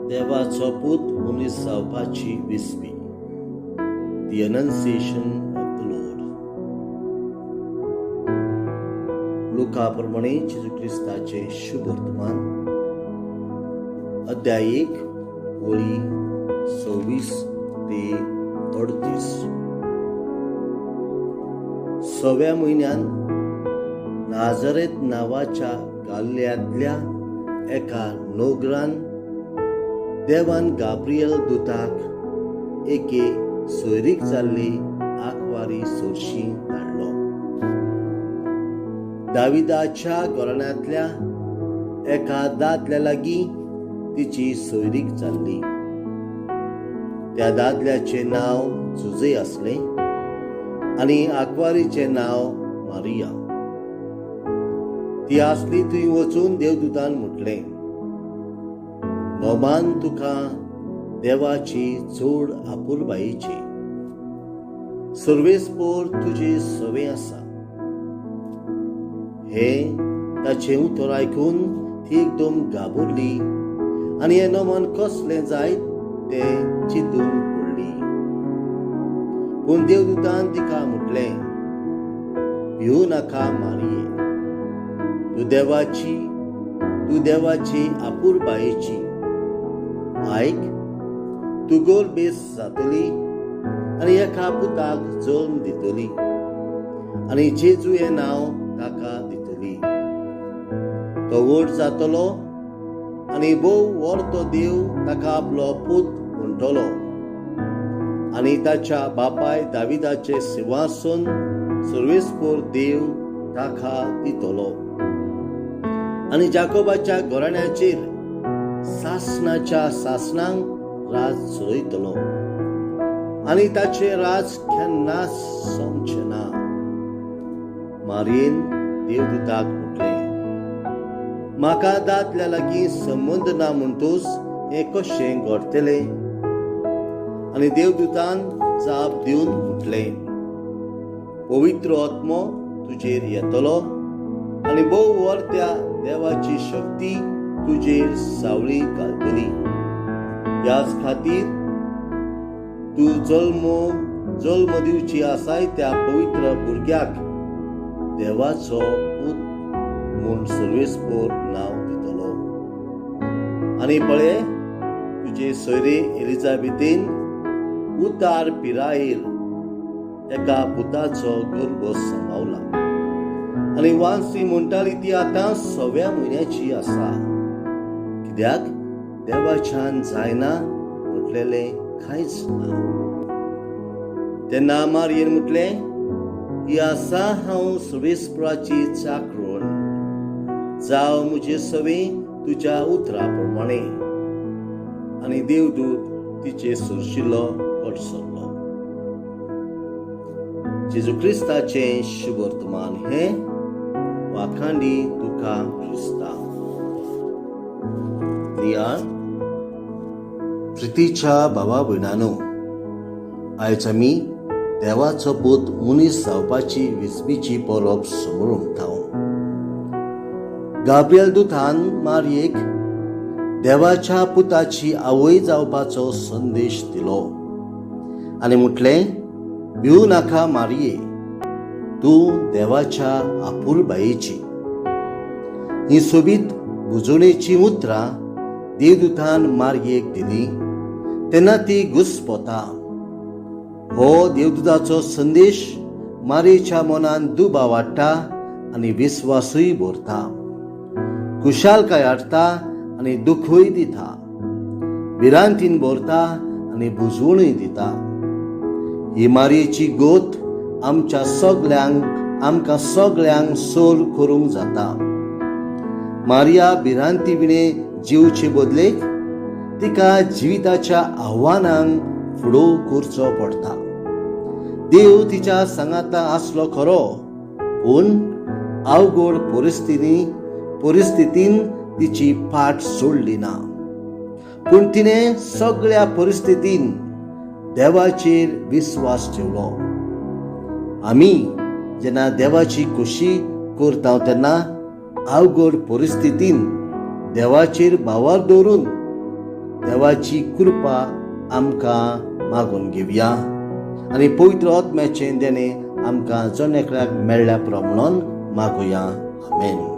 देवाचो पूत मनीस जावपाची विस्पी. The Annunciation of the Lord. लुका प्रमाणे जेजू ख्रिस्ताचे शुभ वर्तमान अध्याय 1 वळी 26 ते 38. 6व्या म्हयन्यात नाझारेत नावाच्या गालियांतल्या एका नोगरान देवान गाब्रियल दुताक एके सोयरीक जाल्ली आंकवारी सोरशी धाडलो. दाविदाच्या घराण्यांतल्या एका दादल्या लागीं तिची सोयरीक जाल्ली. त्या दादल्याचे नाव जुजे आसले आनी आंकवारीचे नाव मारिया. ती आसली थंय वचून देवदूतान म्हटलें, भोवमान तुका देवाची चोड आपुरबायेची. सर्वेस्पोर तुजे सवे आसा. हे ताचे उतर आयकून ती एकदम घाबरली आनी हें नमन कसलें जायत तें चिंतून पडली. पूण देवदूतान तिका म्हटलें, भिवू नाका मारिये, तूं देवाची आपुरबायेची. आयक, तूं गोरबेस जातली आनी एका पुताक जल्म दितली आनी जेजू हें नांव ताका दितली. तो व्हड जातलो आनी भोव व्हरतो देव ताका आपलो पूत म्हणटलो आनी ताच्या बापाय दाविदाचे सिंहासन सर्वेस्पोर देव ताका दितलो आनी जाकोबाच्या घराण्याचेर सासनाच्या सासनांक राज चलयतलो आनी ताचे राज केन्नाच सोंपचे ना. मारयेन देवदूताक म्हटलें, म्हाका दादल्या लागीं संबंद ना म्हणटूच हें कशें घडटलें? आनी देवदूतान जाप दिवन म्हटलें, पवित्र आत्मो तुजेर येतलो आनी भोव व्हरत्या देवाची शक्ती तुजेर सावळी घालतली. ह्याच खातीर तूं जल्म दिवची आसाय त्या पवित्र भुरग्याक देवाचो पूत म्हूण सर्वेस्पोर नांव दितलो. आनी पळय, तुजे सोयरे एलिझाबेथीन उतार पिरायेर एका पुताचो गर्भ सांबावला आनी वांसी म्हणटाली ती आतां 6व्या म्हयन्याची आसा, कित्याक देवाच्यान जायना म्हटलेलें कांयच ना. तेन्ना मारयेन म्हटलें, ही आसा हांव सर्वेस्पराची चाकरण, जाव म्हजे सवे तुज्या उतरा प्रमाणे. आनी देवदूत तिचे सुरशिल्लो कट सरलो. जेजू ख्रिस्ताचें शुभ वर्तमान हें वाखांडी तुका ख्रिस्ता. प्रितीच्या भावा भयणांनो, आयज आमी देवाचो पूत मनीस जावपाची विस्बीची परब समोर उमथाव. गाब्रियल दुतान मारयेक देवाच्या पुताची आवय जावपाचो संदेश दिलो आनी म्हटलें, भिवू नाका मारये, तूं देवाच्या आपुरबायेची. ही सोबीत बुजवणेची उतरां देवदूतान मारयेक दिली तेन्ना ती घुस्पोता. हो देवदूताचो संदेश मारयेच्या मनान दुबाव हाडटा आनी विस्वासूय भरता, खुशालकाय हाडटा आनी दुखूय दिता, भिरांतीन भरता आनी बुजवणूय दिता. ही मारयेची गोत आमकां सगळ्यांक सोल करूंक जाता. मारिया भिरांती विणे जिवचे बदलेक तिका जिविताच्या आव्हानांक फुडो करचो पडटा. देव तिच्या सांगाता आसलो खरो, पूण अवघड परिस्थितीन तिची फाट सोडली ना. पूण तिने सगळ्या परिस्थितीन देवाचेर विश्वास ठेवलो. आमी जेन्ना देवाची खोशी करता तेन्ना अवघड परिस्थितीन देवाचेर भावार दवरून देवाची कृपा आमकां मागून घेवया आनी पवित्र आत्म्याचें देणें आमकां जण एकल्याक मेळ्ळ्या प्रमाणान मागुया. आमेन.